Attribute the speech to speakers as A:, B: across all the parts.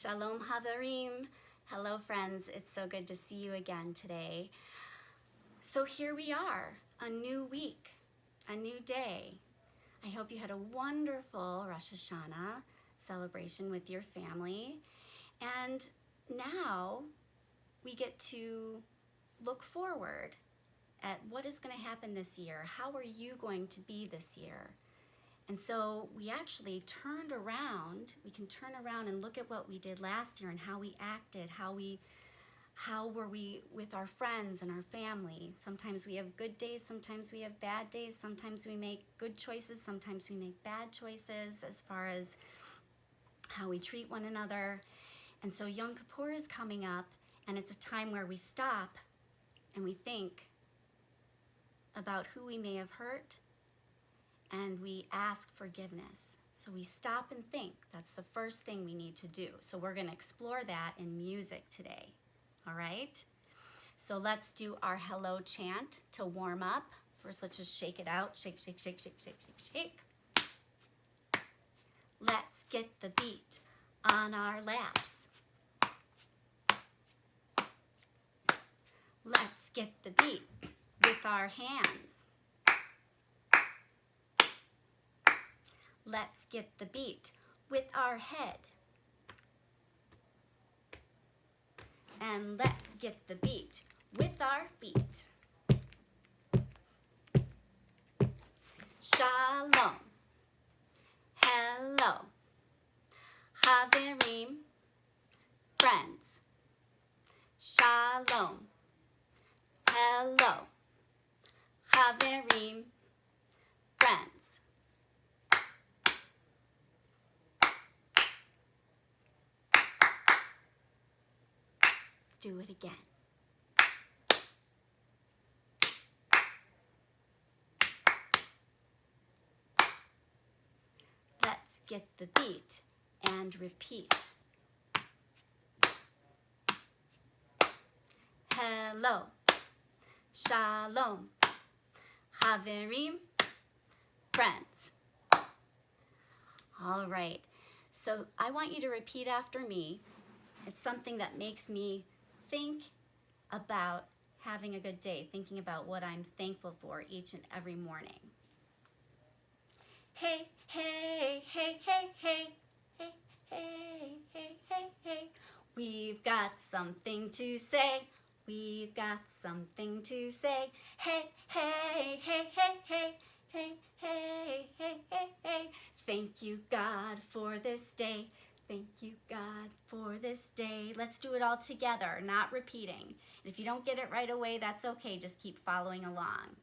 A: Shalom, Chaverim. Hello, friends. It's so good to see you again today. So here we are, a new week, a new day. I hope you had a wonderful Rosh Hashanah celebration with your family. And now we get to look forward at what is going to happen this year. How are you going to be this year? And so we actually turned around. We can turn around and look at what we did last year and how we acted, how were we with our friends and our family. Sometimes we have good days, sometimes we have bad days, sometimes we make good choices, sometimes we make bad choices as far as how we treat one another. And so Yom Kippur is coming up, and it's a time where we stop and we think about who we may have hurt, and we ask forgiveness. So we stop and think. That's the first thing we need to do. So we're going to explore that in music today. All right? So let's do our hello chant to warm up. First, let's just shake it out. Shake, shake, shake, shake, shake, shake, shake. Let's get the beat on our laps. Let's get the beat with our hands. Let's get the beat with our head. And let's get the beat with our feet. Shalom. Hello. Chaverim. Friends. Shalom. Hello. Chaverim. Friends. Do it again. Let's get the beat and repeat. Hello, Shalom, Chaverim, friends. All right, so I want you to repeat after me. It's something that makes me think about having a good day, thinking about what I'm thankful for each and every morning. Hey, hey, hey, hey, hey, hey, hey, hey, hey, hey. We've got something to say. We've got something to say. Hey, hey, hey, hey, hey, hey, hey, hey, hey, hey. Thank you, God, for this day. Thank you, God, for this day. Let's do it all together, not repeating. If you don't get it right away, that's okay. Just keep following along.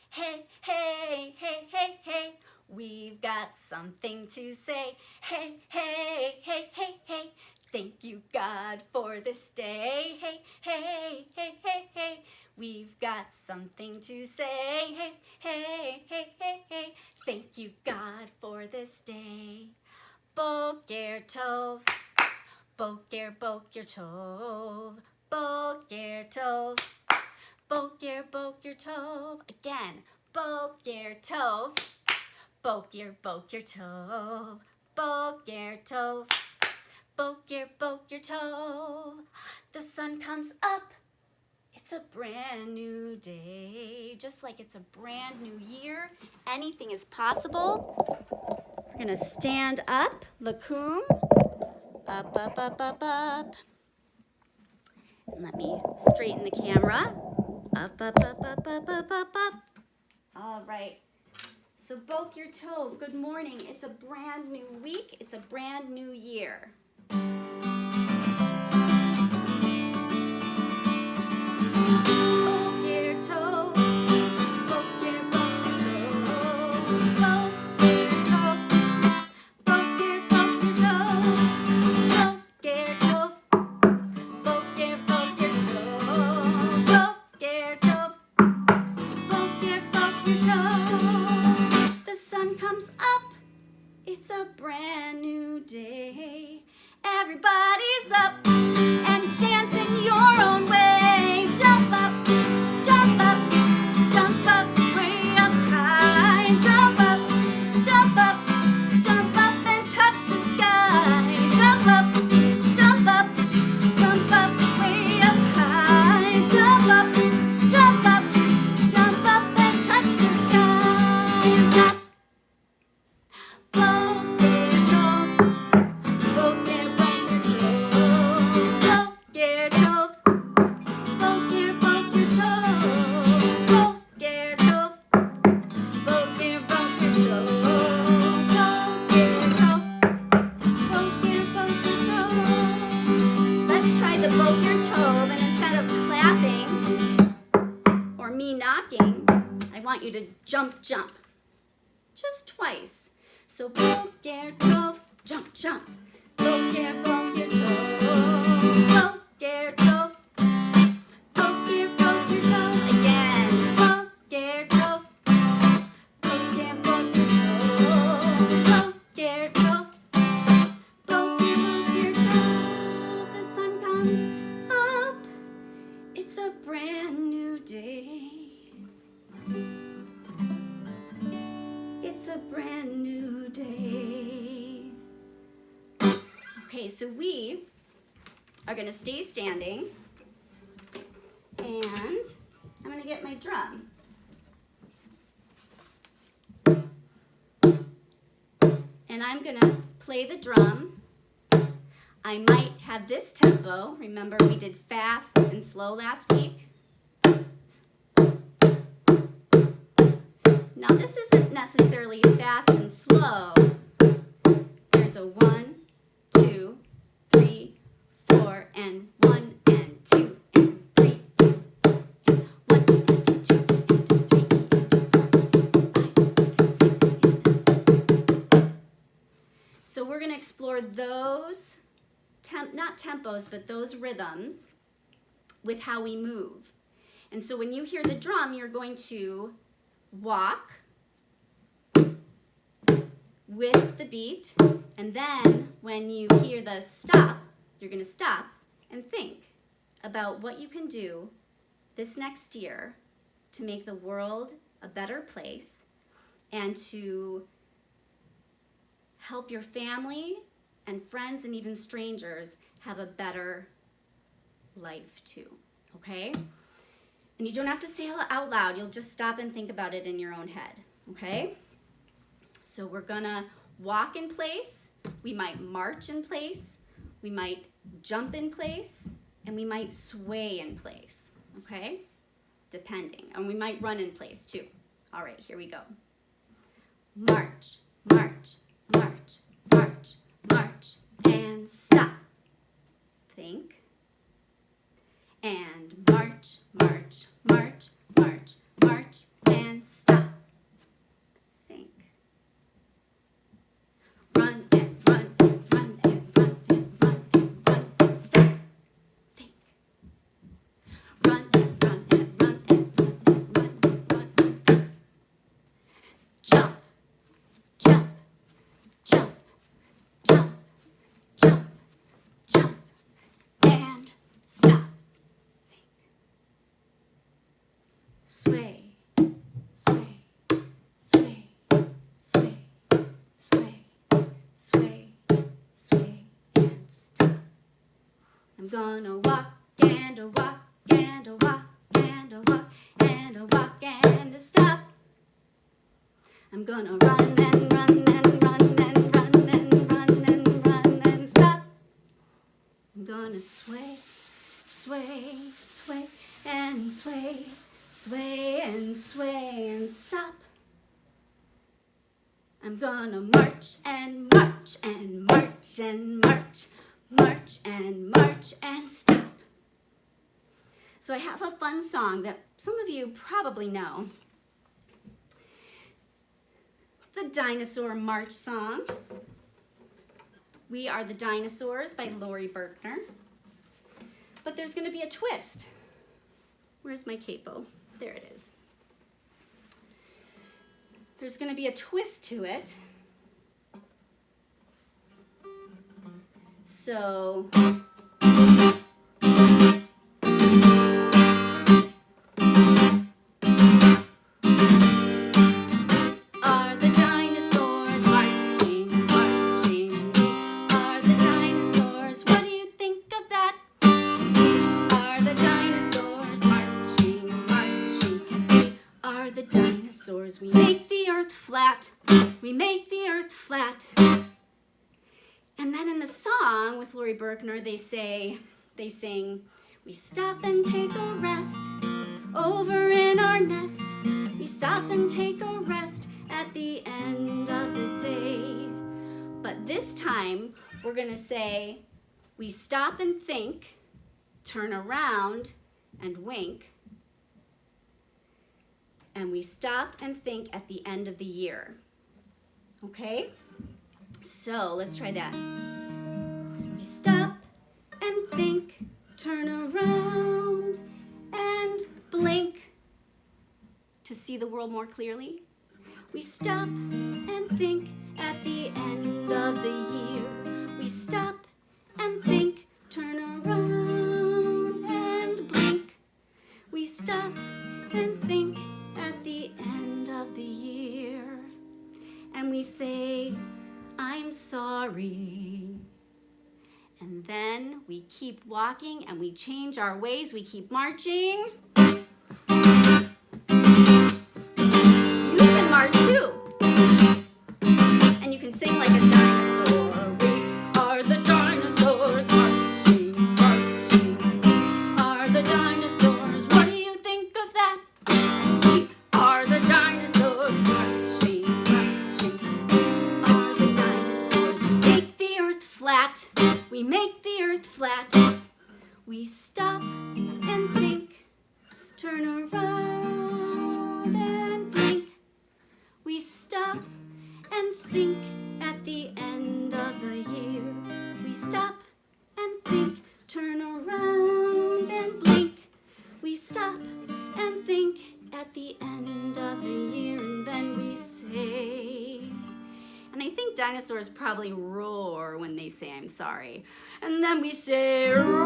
A: Hey, hey, hey, hey, hey. We've got something to say. Hey, hey, hey, hey, hey. Thank you, God, for this day. Hey, hey, hey, hey, hey. We've got something to say. Hey, hey, hey, hey, hey. Thank you, God, for this day. Boker Tov, Boker Tov, Boker Tov, Boker Tov. Again, Boker Tov, Boker Tov, Boker Tov, Boker Tov. The sun comes up. It's a brand new day. Just like it's a brand new year, anything is possible. We're going to stand up, lakum, up, up, up, up, up. And let me straighten the camera. Up, up, up, up, up, up, up, up. All right. So Boker Tov, good morning. It's a brand new week. It's a brand new year. Boker Tov. It's a brand new day. Everybody's up and dancing your own way. Jump up, jump up, jump up, way up high. Jump up, jump up, jump up and touch the sky. Jump up, jump walking, I want you to jump, jump. Just twice. So Boker Tov, jump, jump. Boker, Boker Tov. Boker Tov. Boker, Boker Tov. Again. Boker Tov. Boker, Boker Tov. Boker Tov. Boker, Boker Tov. The sun comes up. It's a brand new day. It's a brand new day. Okay, so we are going to stay standing, and I'm going to get my drum. And I'm going to play the drum. I might have this tempo. Remember, we did fast and slow last week. Now, this isn't necessarily fast and slow. There's a 1, 2, 3, 4, and 1, and 2, and 3, and 1, and 2, and 3, and 5, 6, and 7. So we're going to explore those, not tempos, but those rhythms with how we move. And so when you hear the drum, you're going to walk with the beat, and then when you hear the stop, you're going to stop and think about what you can do this next year to make the world a better place and to help your family and friends and even strangers have a better life too, okay? And you don't have to say it out loud. You'll just stop and think about it in your own head, okay? So we're gonna walk in place. We might march in place. We might jump in place. And we might sway in place, okay? Depending. And we might run in place too. All right, here we go. March, march, march, march, march, and stop. Think. And march, march, march, march, march, and stop. Think. Run and run and run and run and run and run and stop. Think. Run and run and run and run and run and run and think. Jump, jump, jump, jump, jump, jump, and stop. Sway, sway, sway, sway, sway, sway, sway, and stop. I'm gonna walk and a walk and a walk and a walk and a walk and a stop. I'm gonna run and run and run and run and run and run and stop. I'm gonna sway, sway, sway, and sway. Sway and sway and stop. I'm gonna march and march and march and march, march and march and stop. So I have a fun song that some of you probably know. The Dinosaur March Song. We Are the Dinosaurs by Laurie Berkner. But there's gonna be a twist. Where's my capo? There it is. There's going to be a twist to it. So, are the dinosaurs marching, marching? Are the dinosaurs? What do you think of that? Are the dinosaurs marching, marching? Are the dinosaurs? We make the earth flat. We make the earth flat. And then in the song with Laurie Berkner, they sing, we stop and take a rest over in our nest. We stop and take a rest at the end of the day. But this time, we're gonna say, we stop and think, turn around and wink, and we stop and think at the end of the year. Okay? So let's try that. We stop and think, turn around and blink to see the world more clearly. We stop and think at the end of the year. We stop and think, turn around and blink. We stop and think at the end of the year. And we say, I'm sorry. And then we keep walking and we change our ways. We keep marching. You can march too. And you can sing like a dinosaur. We are the dinosaurs marching, marching. Are the dinosaurs. What do you think of that? We are the dinosaurs marching, marching. Are the dinosaurs. We make the earth flat. We make the earth flat. We stop and think, turn around and blink. We stop and think at the end of the year. We stop and think, turn around and blink. We stop and think at the end of the year, and then we say, and I think dinosaurs probably roar when they say I'm sorry. And then we say, roar!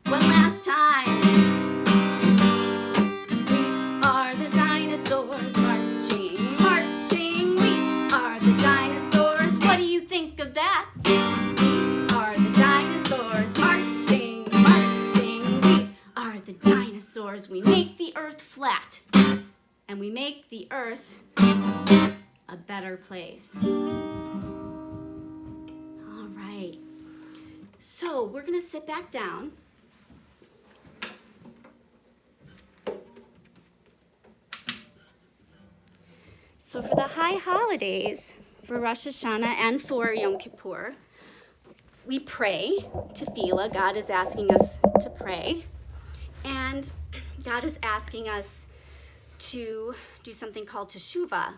A: One last time. We are the dinosaurs marching, marching. We are the dinosaurs. What do you think of that? We are the dinosaurs marching, marching. We are the dinosaurs. We make the earth flat, and we make the earth a better place. All right. So we're going to sit back down. So for the high holidays, for Rosh Hashanah and for Yom Kippur, we pray tefillah. God is asking us to pray. And God is asking us to do something called teshuvah,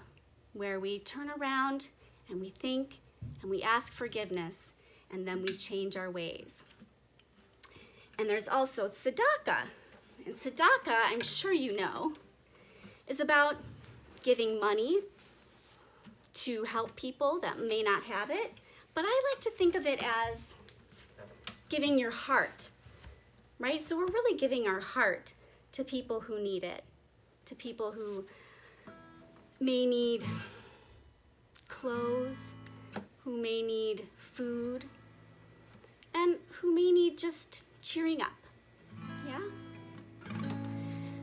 A: where we turn around and we think and we ask forgiveness, and then we change our ways. And there's also tzedakah. And tzedakah, I'm sure you know, is about giving money to help people that may not have it. But I like to think of it as giving your heart, right? So we're really giving our heart to people who need it, to people who may need clothes, who may need food, and who may need just cheering up, yeah?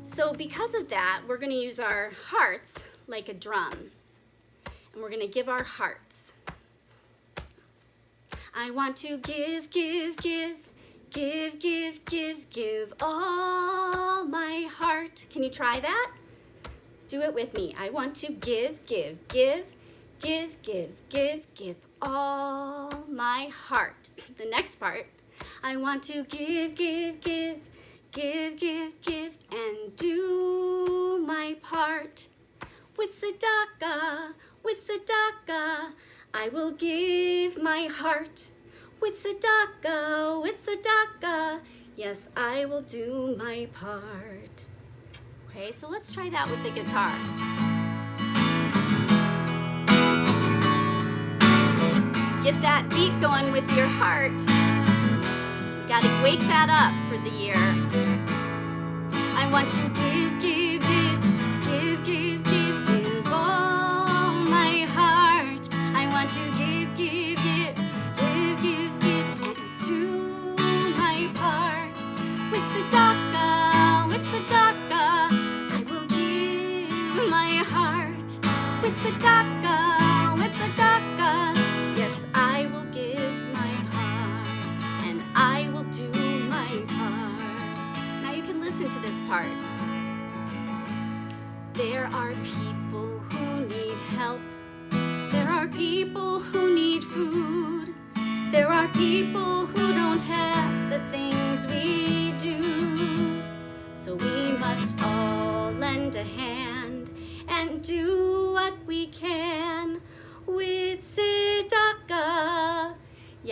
A: So because of that, we're going to use our hearts like a drum, and we're going to give our hearts. I want to give, give, give, give, give, give, give all my heart. Can you try that? Do it with me. I want to give, give, give, give, give, give, give all my heart. The next part, I want to give, give, give, give, give, give, and do my part. With tzedakah, I will give my heart. With tzedakah, yes, I will do my part. Okay, so let's try that with the guitar. Get that beat going with your heart. You gotta wake that up for the year. I want to give, give, give, give, give, give, give all my heart. I want to give, give, give, give, give, give, and do my part. With tzedakah, I will give my heart. With tzedakah, yes, I will give my heart, and I will do my part. Now you can listen to this part. There are people who need help. There are people who need food. There are people who don't have the things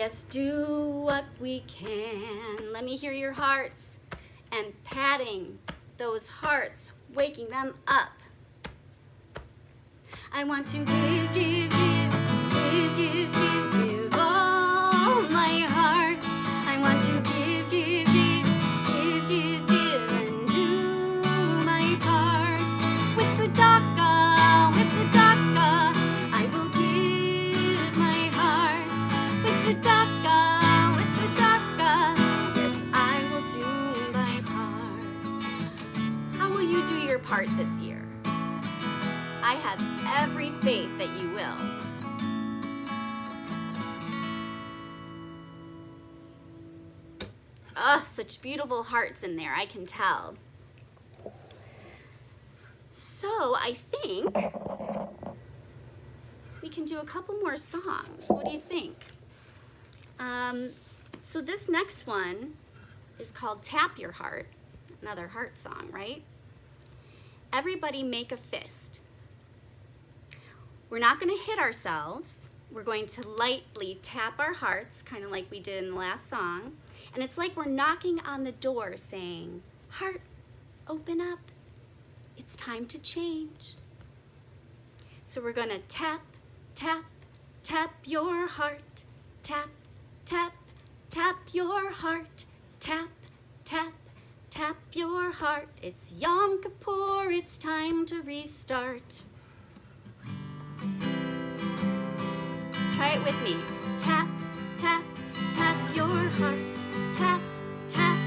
A: Yes, do what we can. Let me hear your hearts. And patting those hearts, waking them up. I want to give all my heart. I want to give, and do my part. With tzedakah, I will give my heart. With tzedakah, yes, I will do my part. How will you do your part this year? I have every faith that you will. Oh, such beautiful hearts in there, I can tell. So I think we can do a couple more songs. What do you think? So this next one is called Tap Your Heart, another heart song, right? Everybody make a fist. We're not going to hit ourselves. We're going to lightly tap our hearts, kind of like we did in the last song. And it's like we're knocking on the door saying, heart, open up. It's time to change. So we're going to tap, tap, tap your heart. Tap, tap, tap your heart. Tap, tap, tap your heart. It's Yom Kippur. It's time to restart. Try it with me. Tap, tap, tap your heart. Tap, tap,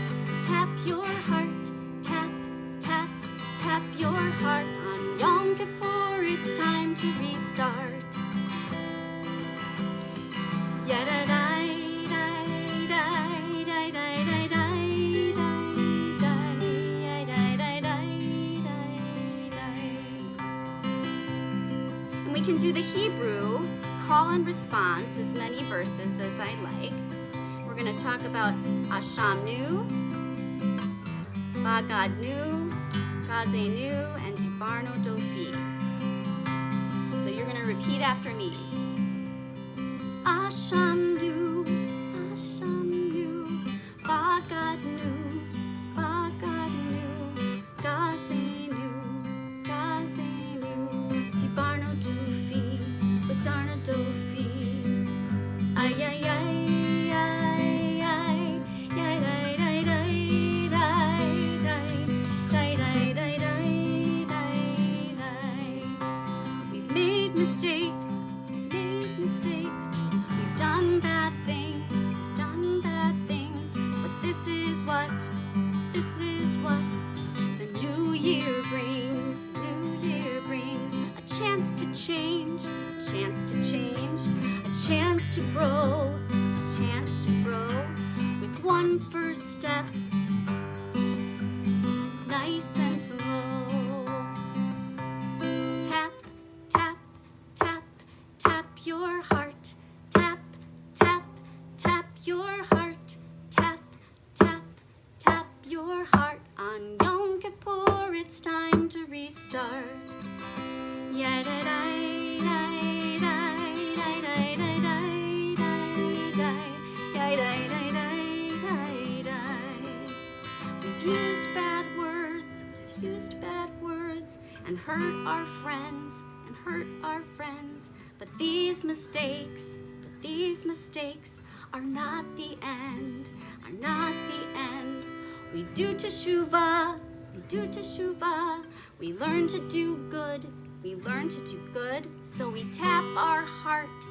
A: tap your heart. Tap, tap, tap your heart. On Yom Kippur, it's time to restart. And we can do the Hebrew call and response, as many verses as I like. We're going to talk about Ashamnu, Bagadnu, Gazenu, and Dibarno Dofi. So you're going to repeat after me. Ashamnu, Ashamnu, Bagadnu, Bagadnu, Gazenu, Gazenu, Dibarno Dofi, Badarna Dofi. Ay, ay, ay, ay, ay, ay, ay, ay, ay, ay, ay, ay, ay. We've made mistakes, we've done bad things, but this is what the new year brings, a chance to change, a chance to grow, with one first step, nice and slow. Tap, tap, tap, tap your heart. Tap, tap, tap your heart. Tap, tap, tap your heart. On Yom Kippur, it's time to restart. We've used bad words and hurt our friends, but these mistakes are not the end, We do teshuvah, we learn to do good, so we tap our heart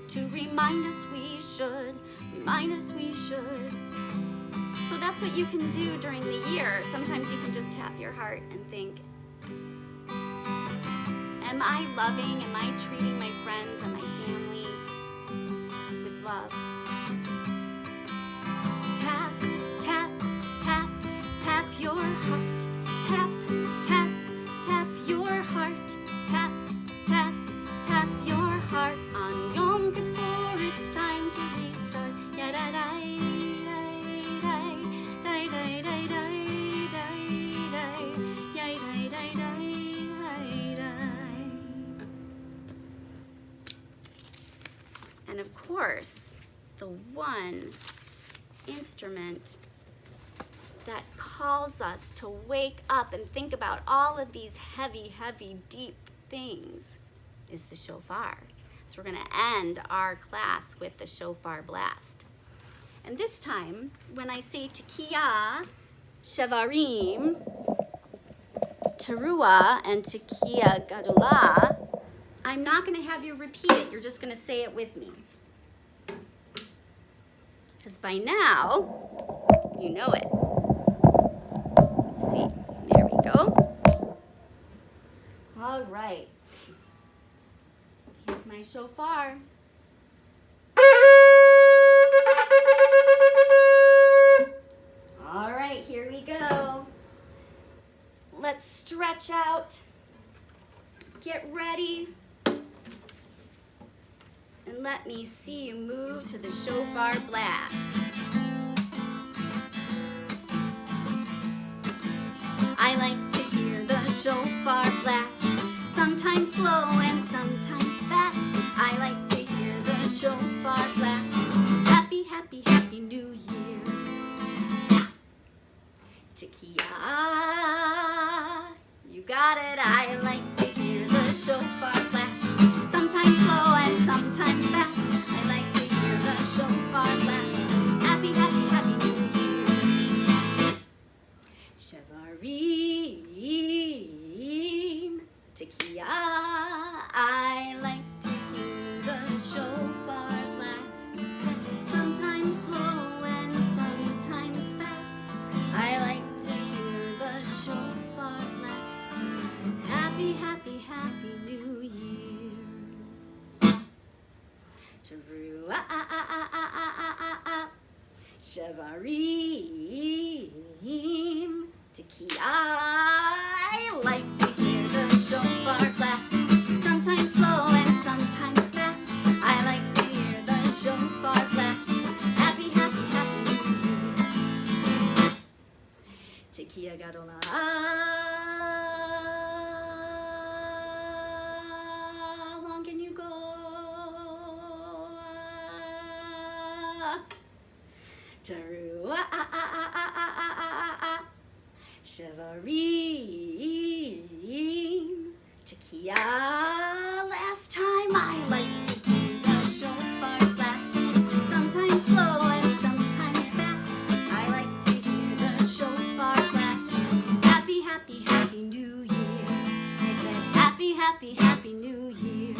A: to remind us we should. So that's what you can do during the year. Sometimes you can just tap your heart and think, am I loving, am I treating my friends and my family with love? Tap, tap, tap, tap your heart. Tap, tap, tap your heart. Tap, tap, tap your heart. On Yom Kippur, it's time to restart. And of course, the one instrument that calls us to wake up and think about all of these heavy, heavy, deep things is the shofar. So we're going to end our class with the shofar blast. And this time, when I say tekiah, Chaverim, teruah, and tekiah gadolah, I'm not going to have you repeat it. You're just going to say it with me. Because by now, you know it. Let's see. There we go. All right. Here's my shofar. All right, here we go. Let's stretch out. Get ready. And let me see you move to the shofar blast. I like to hear the shofar blast, sometimes slow and sometimes fast. I like to hear the shofar blast. Happy, happy, happy New Year. Tekiah, you got it. I like to hear the shofar blast, sometimes slow and sometimes fast. I like to hear the shofar blast. Happy, happy, happy New Year. Chaverim, tekiah, I like to hear the shofar blast, sometimes slow and sometimes fast. I like to hear the shofar blast. Happy, happy, happy New Year. Teruah, Chaverim, tekiah, I like to hear the shofar blast, sometimes slow and sometimes fast. I like to hear the shofar blast. Happy, happy, happy New Year. Tekiah gadolah. Long can you go? Teruah, Chaverim, tekiah. Last time I like to hear the shofar blast, sometimes slow and sometimes fast. I like to hear the shofar blast. Happy, happy, happy New Year. I said happy, happy, happy New Year.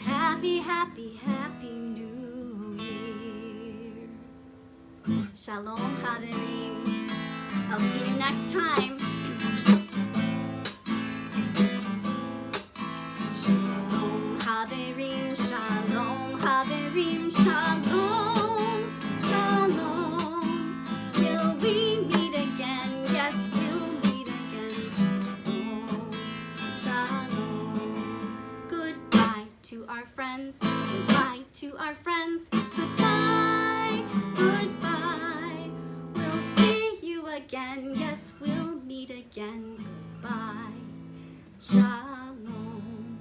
A: Happy, happy, happy New Year. Shalom, Chaverim. I'll see you next time. Shalom, Chaverim, shalom, Chaverim, shalom, shalom. Till we meet again, yes, we'll meet again. Shalom, shalom. Goodbye to our friends, goodbye to our friends, goodbye, goodbye. We'll see you again, yes, we'll meet again. Goodbye, shalom.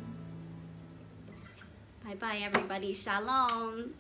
A: Bye-bye, everybody. Shalom.